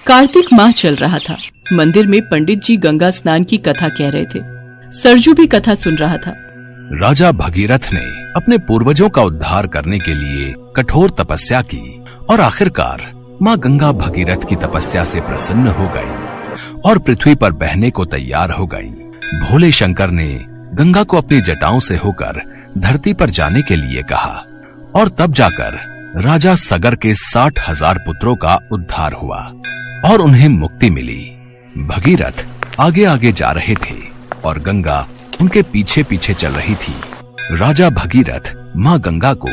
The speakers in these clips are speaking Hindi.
कार्तिक माह चल रहा था। मंदिर में पंडित जी गंगा स्नान की कथा कह रहे थे। सरजू भी कथा सुन रहा था। राजा भगीरथ ने अपने पूर्वजों का उद्धार करने के लिए कठोर तपस्या की और आखिरकार माँ गंगा भगीरथ की तपस्या से प्रसन्न हो गई और पृथ्वी पर बहने को तैयार हो गई। भोले शंकर ने गंगा को अपनी जटाओं से होकर धरती पर जाने के लिए कहा और तब जाकर राजा सगर के 60,000 पुत्रों का उद्धार हुआ और उन्हें मुक्ति मिली। भगीरथ आगे आगे जा रहे थे और गंगा उनके पीछे पीछे चल रही थी। राजा भगीरथ माँ गंगा को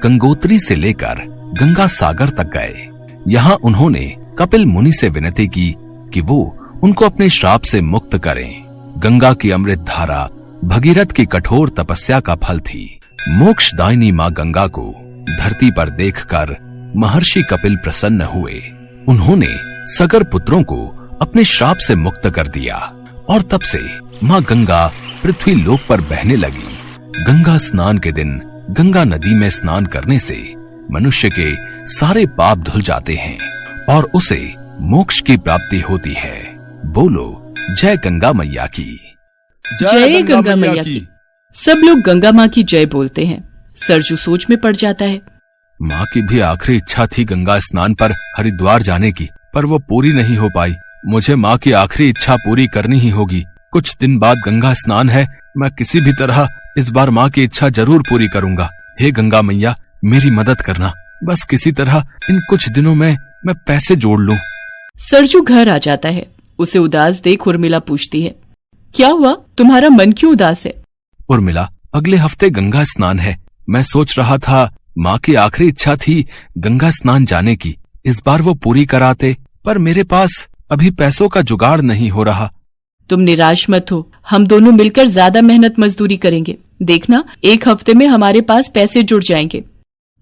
गंगोत्री से लेकर गंगा सागर तक गए। यहाँ उन्होंने कपिल मुनि से विनती की कि वो उनको अपने श्राप से मुक्त करें। गंगा की अमृत धारा भगीरथ की कठोर तपस्या का फल थी। मोक्षदायिनी माँ गंगा को धरती पर देखकर महर्षि कपिल प्रसन्न हुए। उन्होंने सगर पुत्रों को अपने श्राप से मुक्त कर दिया और तब से माँ गंगा पृथ्वी लोक पर बहने लगी। गंगा स्नान के दिन गंगा नदी में स्नान करने से मनुष्य के सारे पाप धुल जाते हैं और उसे मोक्ष की प्राप्ति होती है। बोलो जय गंगा मैया की। जय गंगा मैया की। सब लोग गंगा माँ की जय बोलते हैं। सरजू सोच में पड़ जाता है। माँ की भी आखिरी इच्छा थी गंगा स्नान पर हरिद्वार जाने की, पर वो पूरी नहीं हो पाई। मुझे माँ की आखिरी इच्छा पूरी करनी ही होगी। कुछ दिन बाद गंगा स्नान है, मैं किसी भी तरह इस बार माँ की इच्छा जरूर पूरी करूंगा। हे गंगा मैया मेरी मदद करना, बस किसी तरह इन कुछ दिनों में मैं पैसे जोड़ लूं। सरजू घर आ जाता है। उसे उदास देख उर्मिला पूछती है, क्या हुआ, तुम्हारा मन क्यों उदास है? उर्मिला, अगले हफ्ते गंगा स्नान है। मैं सोच रहा था माँ की आखिरी इच्छा थी गंगा स्नान जाने की, इस बार वो पूरी कराते, पर मेरे पास अभी पैसों का जुगाड़ नहीं हो रहा। तुम निराश मत हो, हम दोनों मिलकर ज्यादा मेहनत मजदूरी करेंगे। देखना 1 हफ्ते में हमारे पास पैसे जुड़ जाएंगे।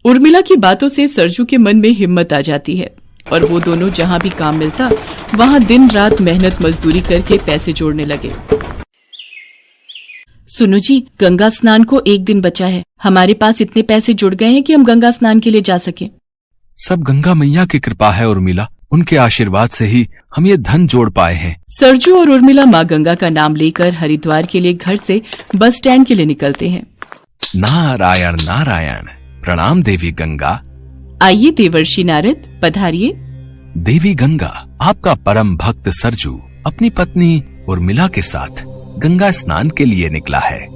उर्मिला की बातों से सरजू के मन में हिम्मत आ जाती है और वो दोनों जहाँ भी काम मिलता वहाँ दिन रात मेहनत मजदूरी करके पैसे जोड़ने लगे। सुनो जी, गंगा स्नान को 1 दिन बचा है। हमारे पास इतने पैसे जुड़ गए हैं कि हम गंगा स्नान के लिए जा सकें। सब गंगा मैया की कृपा है उर्मिला, उनके आशीर्वाद से ही हम ये धन जोड़ पाए हैं। सरजू और उर्मिला माँ गंगा का नाम लेकर हरिद्वार के लिए घर से बस स्टैंड के लिए निकलते हैं। नारायण नारायण। प्रणाम देवी गंगा। आइए देवर्षि नारद, पधारिए। देवी गंगा, आपका परम भक्त सरजू अपनी पत्नी उर्मिला के साथ गंगा स्नान के लिए निकला है।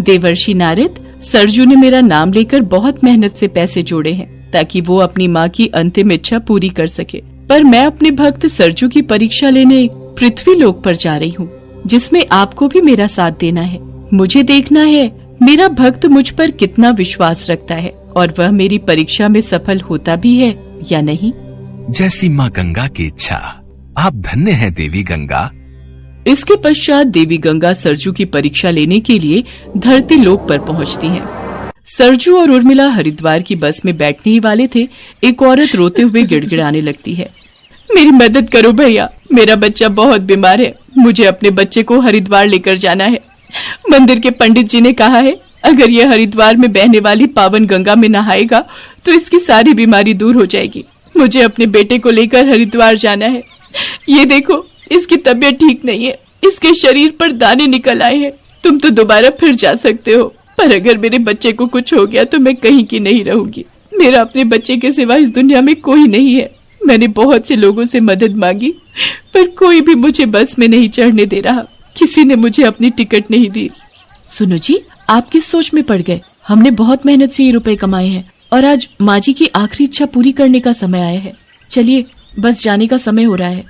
देवर्षि नारद, सरजू ने मेरा नाम लेकर बहुत मेहनत से पैसे जोड़े हैं ताकि वो अपनी माँ की अंतिम इच्छा पूरी कर सके, पर मैं अपने भक्त सरजू की परीक्षा लेने पृथ्वी लोक पर जा रही हूँ, जिसमें आपको भी मेरा साथ देना है। मुझे देखना है मेरा भक्त मुझ पर कितना विश्वास रखता है और वह मेरी परीक्षा में सफल होता भी है या नहीं। जैसी माँ गंगा की इच्छा। आप धन्य हैं देवी गंगा। इसके पश्चात देवी गंगा सरजू की परीक्षा लेने के लिए धरती लोक पर पहुंचती हैं। सरजू और उर्मिला हरिद्वार की बस में बैठने ही वाले थे। एक औरत रोते हुए गिड़गिड़ाने लगती है, मेरी मदद करो भैया, मेरा बच्चा बहुत बीमार है, मुझे अपने बच्चे को हरिद्वार लेकर जाना है। मंदिर के पंडित जी ने कहा है अगर ये हरिद्वार में बहने वाली पावन गंगा में नहाएगा तो इसकी सारी बीमारी दूर हो जाएगी। मुझे अपने बेटे को लेकर हरिद्वार जाना है। ये देखो, इसकी तबीयत ठीक नहीं है, इसके शरीर पर दाने निकल आए हैं। तुम तो दोबारा फिर जा सकते हो, पर अगर मेरे बच्चे को कुछ हो गया तो मैं कहीं की नहीं रहूंगी। मेरा अपने बच्चे के सिवा इस दुनिया में कोई नहीं है। मैंने बहुत से लोगों से मदद मांगी, पर कोई भी मुझे बस में नहीं चढ़ने दे रहा। किसी ने मुझे अपनी टिकट नहीं दी। सुनो जी, आप किस सोच में पड़ गए? हमने बहुत मेहनत से ये रुपए कमाए हैं और आज माँ जी की आखिरी इच्छा पूरी करने का समय आया है। चलिए, बस जाने का समय हो रहा है।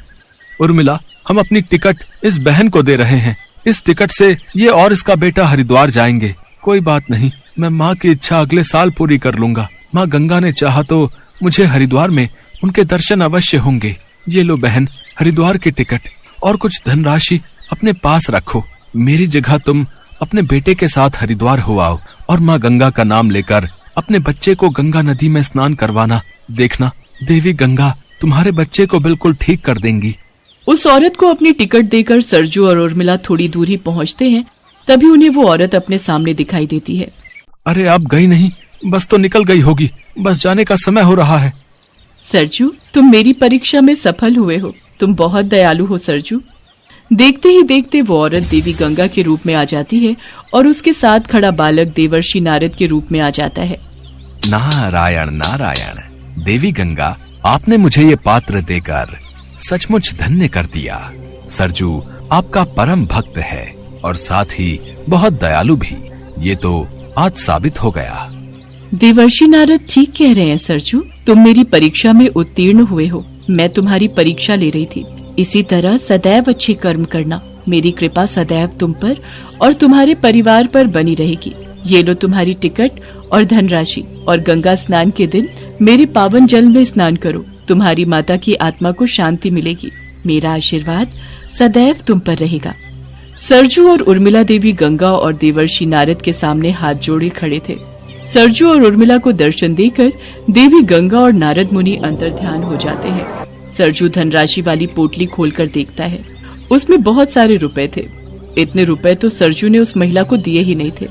उर्मिला, हम अपनी टिकट इस बहन को दे रहे हैं। इस टिकट से ये और इसका बेटा हरिद्वार जाएंगे। कोई बात नहीं, मैं माँ की इच्छा अगले साल पूरी कर लूंगा। माँ गंगा ने चाहा तो मुझे हरिद्वार में उनके दर्शन अवश्य होंगे। ये लो बहन, हरिद्वार की टिकट और कुछ धनराशि अपने पास रखो। मेरी जगह तुम अपने बेटे के साथ हरिद्वार हो आओ और माँ गंगा का नाम लेकर अपने बच्चे को गंगा नदी में स्नान करवाना। देखना, देवी गंगा तुम्हारे बच्चे को बिल्कुल ठीक कर देंगी। उस औरत को अपनी टिकट देकर सरजू और उर्मिला थोड़ी दूर ही पहुँचते हैं। तभी उन्हें वो औरत अपने सामने दिखाई देती है। अरे आप गई नहीं, बस तो निकल गई होगी, बस जाने का समय हो रहा है। सरजू, तुम मेरी परीक्षा में सफल हुए हो। तुम बहुत दयालु हो सरजू। देखते ही देखते वो औरत देवी गंगा के रूप में आ जाती है और उसके साथ खड़ा बालक देवर्षि नारद के रूप में आ जाता है। नारायण नारायण। देवी गंगा, आपने मुझे ये पात्र देकर सचमुच धन्य कर दिया। सरजू आपका परम भक्त है और साथ ही बहुत दयालु भी। ये तो आज साबित हो गया। देवर्षि नारद ठीक कह रहे हैं सरजू। तुम मेरी परीक्षा में उत्तीर्ण हुए हो। मैं तुम्हारी परीक्षा ले रही थी। इसी तरह सदैव अच्छे कर्म करना। मेरी कृपा सदैव तुम पर और तुम्हारे परिवार पर बनी रहेगी। ये लो तुम्हारी टिकट और धनराशि, और गंगा स्नान के दिन मेरे पावन जल में स्नान करो। तुम्हारी माता की आत्मा को शांति मिलेगी। मेरा आशीर्वाद सदैव तुम पर रहेगा। सरजू और उर्मिला देवी गंगा और देवर्षि नारद के सामने हाथ जोड़े खड़े थे। सरजू और उर्मिला को दर्शन देकर देवी गंगा और नारद मुनि अंतर्ध्यान हो जाते हैं। सरजू धनराशि वाली पोटली खोलकर देखता है। उसमें बहुत सारे रुपए थे। इतने रुपए तो सरजू ने उस महिला को दिए ही नहीं थे।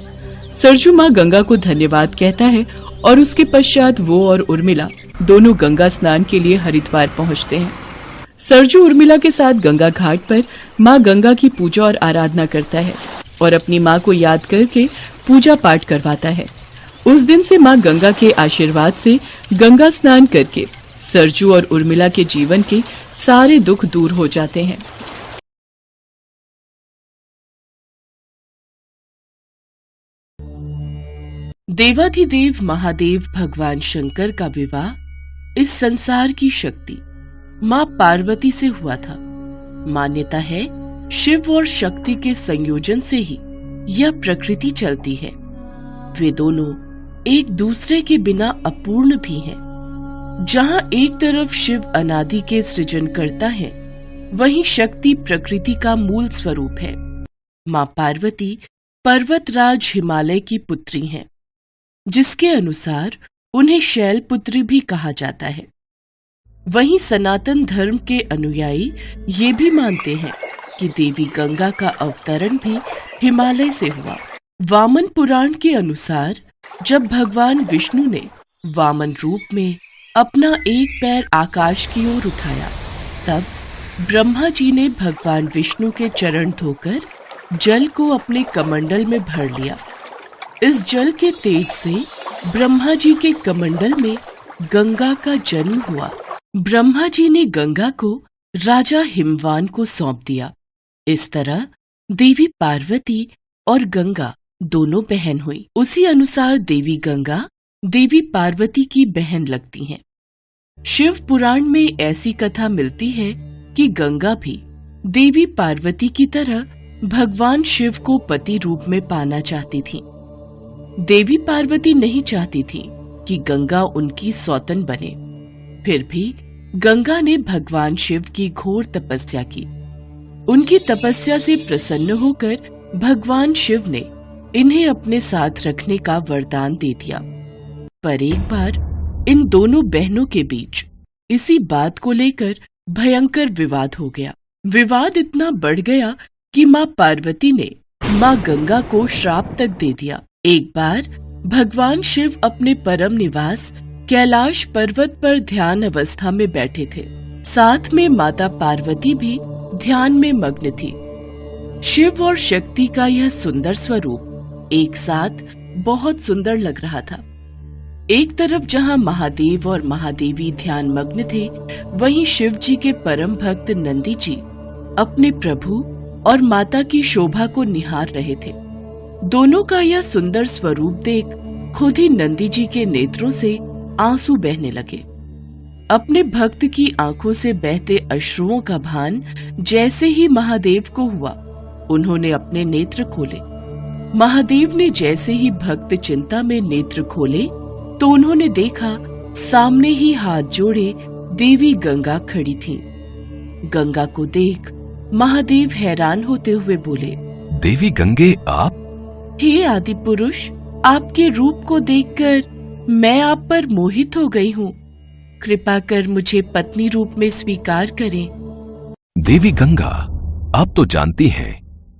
सरजू माँ गंगा को धन्यवाद कहता है और उसके पश्चात वो और उर्मिला दोनों गंगा स्नान के लिए हरिद्वार पहुँचते हैं। सरजू उर्मिला के साथ गंगा घाट पर माँ गंगा की पूजा और आराधना करता है और अपनी माँ को याद करके पूजा पाठ करवाता है। उस दिन से माँ गंगा के आशीर्वाद से गंगा स्नान करके सरजू और उर्मिला के जीवन के सारे दुख दूर हो जाते हैं। देवाधिदेव महादेव भगवान शंकर का विवाह इस संसार की शक्ति माँ पार्वती से हुआ था। मान्यता है शिव और शक्ति के संयोजन से ही यह प्रकृति चलती है। वे दोनों एक दूसरे के बिना अपूर्ण भी हैं। जहाँ एक तरफ शिव अनादि के सृजन करता है, वहीं शक्ति प्रकृति का मूल स्वरूप है। माँ पार्वती पर्वतराज हिमालय की पुत्री हैं, जिसके अनुसार उन्हें शैलपुत्री भी कहा जाता है। वहीं सनातन धर्म के अनुयायी ये भी मानते हैं कि देवी गंगा का अवतरण भी हिमालय से हुआ। वामन पुराण के अनुसार जब भगवान विष्णु ने वामन रूप में अपना एक पैर आकाश की ओर उठाया, तब ब्रह्मा जी ने भगवान विष्णु के चरण धोकर जल को अपने कमंडल में भर लिया। इस जल के तेज से ब्रह्मा जी के कमंडल में गंगा का जन्म हुआ। ब्रह्मा जी ने गंगा को राजा हिमवान को सौंप दिया। इस तरह देवी पार्वती और गंगा दोनों बहन हुई। उसी अनुसार देवी गंगा देवी पार्वती की बहन लगती हैं। शिव पुराण में ऐसी कथा मिलती है कि गंगा भी देवी पार्वती की तरह भगवान शिव को पति रूप में पाना चाहती थी। देवी पार्वती नहीं चाहती थी कि गंगा उनकी सौतन बने। फिर भी गंगा ने भगवान शिव की घोर तपस्या की। उनकी तपस्या से प्रसन्न होकर भगवान शिव ने इन्हें अपने साथ रखने का वरदान दे दिया। पर एक बार इन दोनों बहनों के बीच इसी बात को लेकर भयंकर विवाद हो गया। विवाद इतना बढ़ गया कि माँ पार्वती ने माँ गंगा को श्राप तक दे दिया। एक बार भगवान शिव अपने परम निवास कैलाश पर्वत पर ध्यान अवस्था में बैठे थे। साथ में माता पार्वती भी ध्यान में मग्न थी। शिव और शक्ति का यह सुंदर स्वरूप एक साथ बहुत सुंदर लग रहा था। एक तरफ जहाँ महादेव और महादेवी ध्यान मग्न थे, वहीं शिव जी के परम भक्त नंदी जी अपने प्रभु और माता की शोभा को निहार रहे थे। दोनों का यह सुंदर स्वरूप देख खुद ही नंदी जी के नेत्रों से आंसू बहने लगे। अपने भक्त की आंखों से बहते अश्रुओं का भान जैसे ही महादेव को हुआ, उन्होंने अपने नेत्र खोले। महादेव ने जैसे ही भक्त चिंता में नेत्र खोले तो उन्होंने देखा सामने ही हाथ जोड़े देवी गंगा खड़ी थी। गंगा को देख महादेव हैरान होते हुए बोले, देवी गंगे आप? हे आदि पुरुष, आपके रूप को देखकर मैं आप पर मोहित हो गई हूँ। कृपा कर मुझे पत्नी रूप में स्वीकार करें। देवी गंगा, आप तो जानती हैं,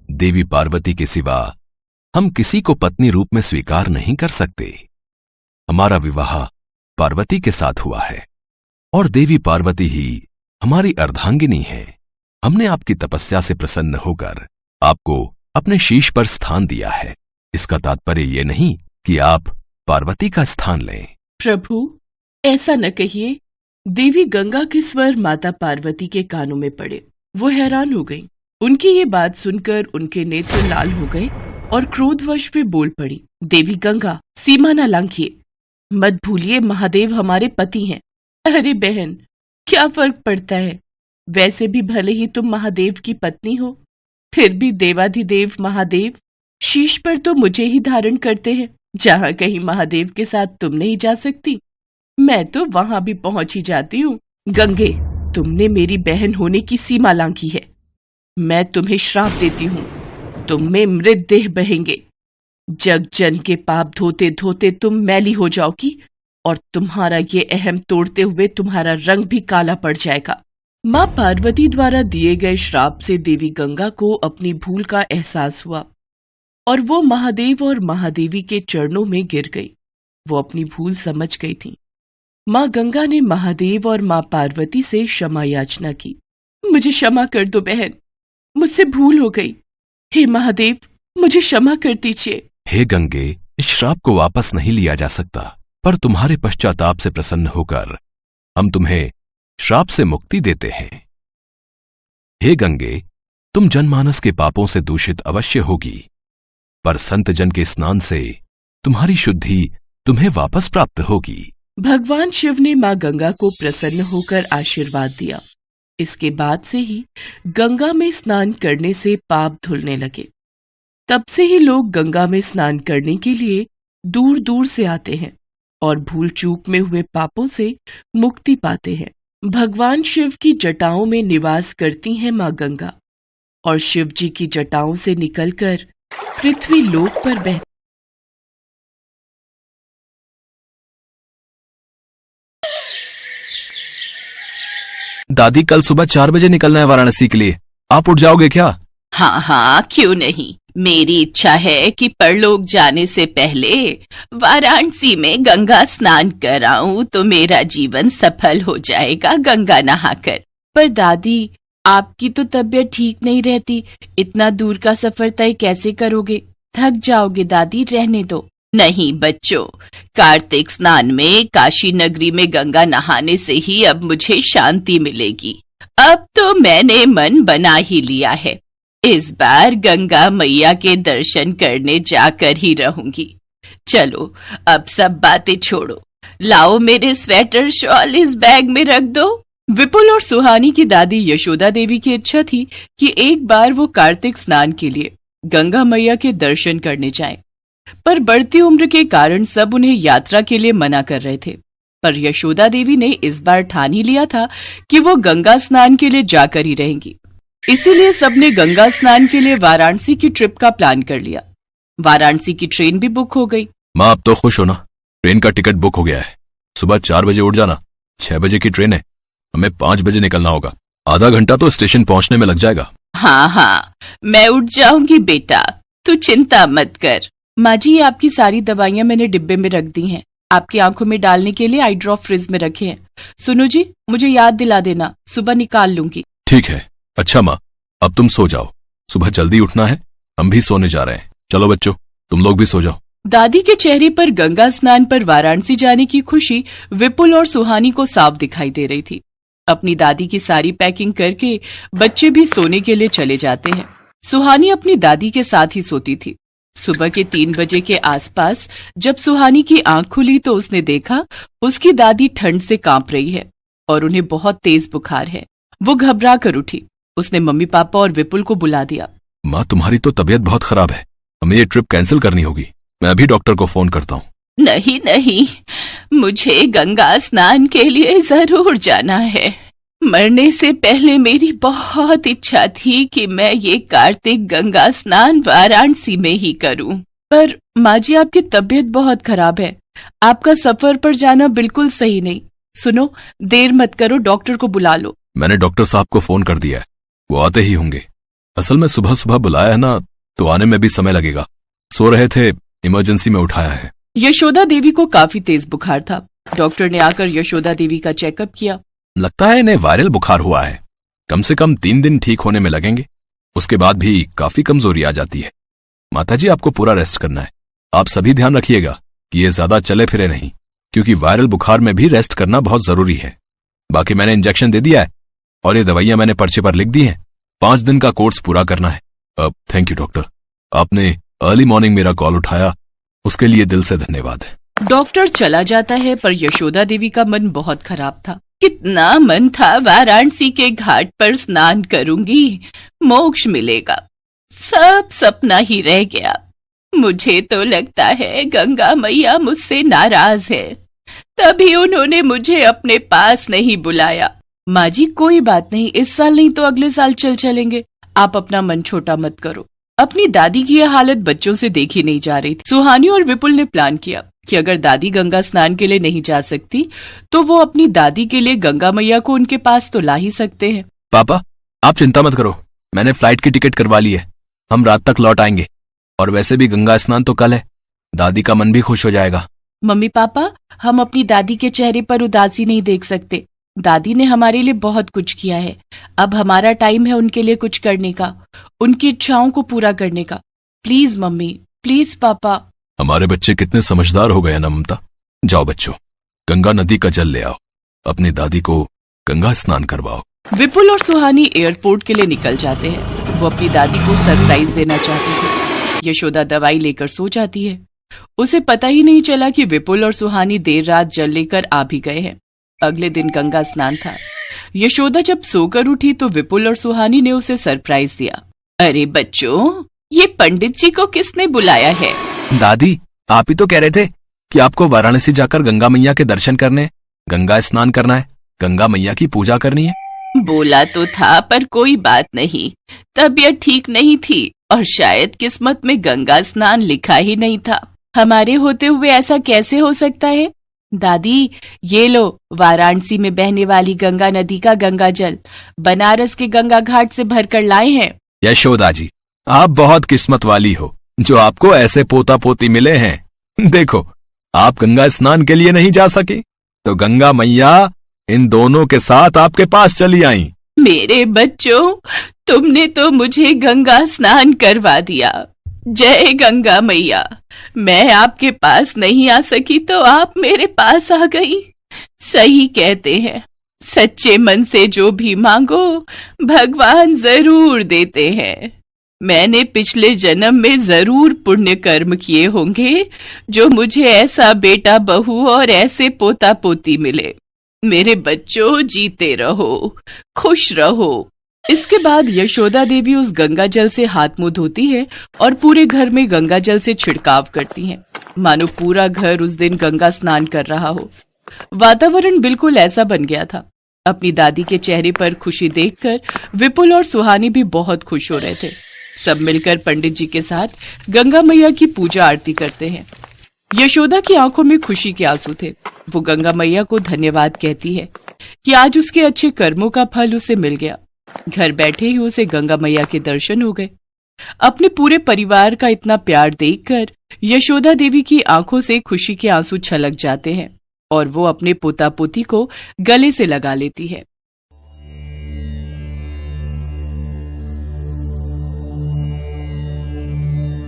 देवी पार्वती के सिवा हम किसी को पत्नी रूप में स्वीकार नहीं कर सकते। हमारा विवाह पार्वती के साथ हुआ है। और देवी पार्वती ही हमारी अर्धांगिनी है। हमने आपकी तपस्या से प्रसन्न होकर आपको अपने शीश पर स्थान दिया है। इसका तात्पर्य ये नहीं कि आप पार्वती का स्थान लें। प्रभु, ऐसा न कहिए। देवी गंगा के स्वर माता पार्वती के कानों में पड़े। वो हैरान हो गई। उनकी ये बात सुनकर उनके नेत्र लाल हो गए और क्रोधवश वे बोल पड़ी, देवी गंगा, सीमा न लांघिए। मत भूलिए, महादेव हमारे पति हैं। अरे बहन, क्या फर्क पड़ता है? वैसे भी भले ही तुम महादेव की पत्नी हो, फिर भी देवाधिदेव महादेव शीश पर तो मुझे ही धारण करते हैं। जहाँ कहीं महादेव के साथ तुम नहीं जा सकती, मैं तो वहां भी पहुंच ही जाती हूँ। गंगे, तुमने मेरी बहन होने की सीमा लांघी है। मैं तुम्हें श्राप देती हूँ, तुम में मृत देह बहेंगे। जग जन के पाप धोते धोते तुम मैली हो जाओगी और तुम्हारा ये अहम तोड़ते हुए तुम्हारा रंग भी काला पड़ जाएगा। माँ पार्वती द्वारा दिए गए श्राप से देवी गंगा को अपनी भूल का एहसास हुआ और वो महादेव और महादेवी के चरणों में गिर गई। वो अपनी भूल समझ गई थी। माँ गंगा ने महादेव और माँ पार्वती से क्षमा याचना की। मुझे क्षमा कर दो बहन, मुझसे भूल हो गई। हे महादेव, मुझे क्षमा कर दीजिए। हे गंगे, इस श्राप को वापस नहीं लिया जा सकता, पर तुम्हारे पश्चाताप से प्रसन्न होकर हम तुम्हें श्राप से मुक्ति देते हैं। हे गंगे, तुम जनमानस के पापों से दूषित अवश्य होगी, पर संत जन के स्नान से तुम्हारी शुद्धि तुम्हें वापस प्राप्त होगी। भगवान शिव ने माँ गंगा को प्रसन्न होकर आशीर्वाद दिया। इसके बाद से ही गंगा में स्नान करने से पाप धुलने लगे। तब से ही लोग गंगा में स्नान करने के लिए दूर दूर से आते हैं और भूल चूक में हुए पापों से मुक्ति पाते हैं। भगवान शिव की जटाओं में निवास करती हैं माँ गंगा और शिव जी की जटाओं से निकलकर पृथ्वी लोक पर बहती। दादी, कल सुबह 4 बजे निकलना है वाराणसी के लिए, आप उठ जाओगे क्या? हाँ हाँ, क्यों नहीं। मेरी इच्छा है कि परलोक जाने से पहले वाराणसी में गंगा स्नान कराऊं तो मेरा जीवन सफल हो जाएगा गंगा नहाकर। पर दादी, आपकी तो तबीयत ठीक नहीं रहती, इतना दूर का सफर तय कैसे करोगे? थक जाओगे दादी, रहने दो। नहीं बच्चों, कार्तिक स्नान में काशी नगरी में गंगा नहाने से ही अब मुझे शांति मिलेगी। अब तो मैंने मन बना ही लिया है, इस बार गंगा मैया के दर्शन करने जाकर ही रहूंगी। चलो अब सब बातें छोड़ो, लाओ मेरे स्वेटर शॉल इस बैग में रख दो। विपुल और सुहानी की दादी यशोदा देवी की इच्छा थी कि एक बार वो कार्तिक स्नान के लिए गंगा मैया के दर्शन करने जाएं। पर बढ़ती उम्र के कारण सब उन्हें यात्रा के लिए मना कर रहे थे। पर यशोदा देवी ने इस बार ठान ही लिया था कि वो गंगा स्नान के लिए जाकर ही रहेंगी। इसीलिए सबने गंगा स्नान के लिए वाराणसी की ट्रिप का प्लान कर लिया। वाराणसी की ट्रेन भी बुक हो गई। माँ, अब तो खुश हो ना? ट्रेन का टिकट बुक हो गया है। सुबह 4 बजे उठ जाना, 6 बजे की ट्रेन है। हमें 5 बजे निकलना होगा। आधा घंटा तो स्टेशन पहुंचने में लग जाएगा। हाँ हाँ, मैं उठ जाऊंगी बेटा, तू चिंता मत कर। माँ जी, आपकी सारी दवाइयाँ मैंने डिब्बे में रख दी हैं। आपकी आंखों में डालने के लिए आई ड्रॉप फ्रिज में रखे हैं। सुनो जी, मुझे याद दिला देना, सुबह निकाल लूंगी। ठीक है। अच्छा माँ, अब तुम सो जाओ, सुबह जल्दी उठना है। हम भी सोने जा रहे हैं। चलो बच्चों, तुम लोग भी सो जाओ। दादी के चेहरे पर गंगा स्नान पर वाराणसी जाने की खुशी विपुल और सुहानी को साफ दिखाई दे रही थी। अपनी दादी की सारी पैकिंग करके बच्चे भी सोने के लिए चले जाते हैं। सुहानी अपनी दादी के साथ ही सोती थी। सुबह के 3 बजे के आसपास जब सुहानी की आंख खुली तो उसने देखा उसकी दादी ठंड से कांप रही है और उन्हें बहुत तेज बुखार है। वो घबरा कर उठी। उसने मम्मी पापा और विपुल को बुला दिया। माँ, तुम्हारी तो तबीयत बहुत खराब है, हमें ये ट्रिप कैंसिल करनी होगी। मैं अभी डॉक्टर को फोन करता हूँ। नहीं नहीं, मुझे गंगा स्नान के लिए जरूर जाना है। मरने से पहले मेरी बहुत इच्छा थी कि मैं ये कार्तिक गंगा स्नान वाराणसी में ही करूं। पर माँ जी, आपकी तबीयत बहुत खराब है, आपका सफर पर जाना बिल्कुल सही नहीं। सुनो, देर मत करो, डॉक्टर को बुला लो। मैंने डॉक्टर साहब को फोन कर दिया है, वो आते ही होंगे। असल में सुबह सुबह बुलाया है ना, तो आने में भी समय लगेगा। सो रहे थे, इमरजेंसी में उठाया है। यशोदा देवी को काफी तेज बुखार था। डॉक्टर ने आकर यशोदा देवी का चेकअप किया। लगता है इन्हें वायरल बुखार हुआ है। कम से कम 3 दिन ठीक होने में लगेंगे। उसके बाद भी काफी कमजोरी आ जाती है। माताजी, आपको पूरा रेस्ट करना है। आप सभी ध्यान रखिएगा कि ये ज्यादा चले फिरे नहीं, क्योंकि वायरल बुखार में भी रेस्ट करना बहुत जरूरी है। बाकी मैंने इंजेक्शन दे दिया है और ये दवाइयां मैंने पर्चे पर लिख दी हैं। 5 दिन का कोर्स पूरा करना है। अब थैंक यू डॉक्टर, आपने अर्ली मॉर्निंग मेरा कॉल उठाया, उसके लिए दिल से धन्यवाद है। डॉक्टर चला जाता है, पर यशोदा देवी का मन बहुत खराब था। कितना मन था वाराणसी के घाट पर स्नान करूंगी, मोक्ष मिलेगा। सब सपना ही रह गया। मुझे तो लगता है गंगा मैया मुझसे नाराज है, तभी उन्होंने मुझे अपने पास नहीं बुलाया। माँ जी, कोई बात नहीं, इस साल नहीं तो अगले साल चल चलेंगे। आप अपना मन छोटा मत करो। अपनी दादी की यह हालत बच्चों से देखी नहीं जा रही थी। सुहानी और विपुल ने प्लान किया कि अगर दादी गंगा स्नान के लिए नहीं जा सकती तो वो अपनी दादी के लिए गंगा मैया को उनके पास तो ला ही सकते हैं। पापा, आप चिंता मत करो, मैंने फ्लाइट की टिकट करवा ली है। हम रात तक लौट आएंगे। और वैसे भी गंगा स्नान तो कल है, दादी का मन भी खुश हो जाएगा। मम्मी पापा, हम अपनी दादी के चेहरे पर उदासी नहीं देख सकते। दादी ने हमारे लिए बहुत कुछ किया है। अब हमारा टाइम है उनके लिए कुछ करने का, उनकी इच्छाओं को पूरा करने का। प्लीज मम्मी, प्लीज पापा। हमारे बच्चे कितने समझदार हो गए ना ममता। जाओ बच्चों, गंगा नदी का जल ले आओ, अपनी दादी को गंगा स्नान करवाओ। विपुल और सुहानी एयरपोर्ट के लिए निकल जाते हैं। वो अपनी दादी को सरप्राइज देना चाहते थे। यशोदा दवाई लेकर सो जाती है। उसे पता ही नहीं चला कि विपुल और सुहानी देर रात जल लेकर आ भी गए हैं। अगले दिन गंगा स्नान था। यशोदा जब सोकर उठी तो विपुल और सुहानी ने उसे सरप्राइज दिया। अरे बच्चों, ये पंडित जी को किसने बुलाया है? दादी, आप ही तो कह रहे थे कि आपको वाराणसी जाकर गंगा मैया के दर्शन करने, गंगा स्नान करना है, गंगा मैया की पूजा करनी है। बोला तो था, पर कोई बात नहीं, तबीयत ठीक नहीं थी और शायद किस्मत में गंगा स्नान लिखा ही नहीं था। हमारे होते हुए ऐसा कैसे हो सकता है? दादी, ये लो वाराणसी में बहने वाली गंगा नदी का गंगा जल बनारस के गंगा घाट से भरकर लाए हैं। यशोदा जी, आप बहुत किस्मत वाली हो जो आपको ऐसे पोता पोती मिले हैं। देखो, आप गंगा स्नान के लिए नहीं जा सके तो गंगा मैया इन दोनों के साथ आपके पास चली आई। मेरे बच्चों, तुमने तो मुझे गंगा स्नान करवा दिया। जय गंगा मैया। मैं आपके पास नहीं आ सकी तो आप मेरे पास आ गई। सही कहते हैं, सच्चे मन से जो भी मांगो भगवान जरूर देते हैं। मैंने पिछले जन्म में जरूर पुण्य कर्म किए होंगे जो मुझे ऐसा बेटा बहू और ऐसे पोता पोती मिले। मेरे बच्चों, जीते रहो, खुश रहो। इसके बाद यशोदा देवी उस गंगा जल से हाथ मुंह धोती है और पूरे घर में गंगा जल से छिड़काव करती हैं, मानो पूरा घर उस दिन गंगा स्नान कर रहा हो। वातावरण बिल्कुल ऐसा बन गया था। अपनी दादी के चेहरे पर खुशी देखकर विपुल और सुहानी भी बहुत खुश हो रहे थे। सब मिलकर पंडित जी के साथ गंगा मैया की पूजा आरती करते हैं। यशोदा की आंखों में खुशी के आंसू थे। वो गंगा मैया को धन्यवाद कहती है कि आज उसके अच्छे कर्मों का फल उसे मिल गया। घर बैठे ही उसे गंगा मैया के दर्शन हो गए। अपने पूरे परिवार का इतना प्यार देखकर यशोदा देवी की आंखों से खुशी के आंसू छलक जाते हैं और वो अपने पोता पोती को गले से लगा लेती है।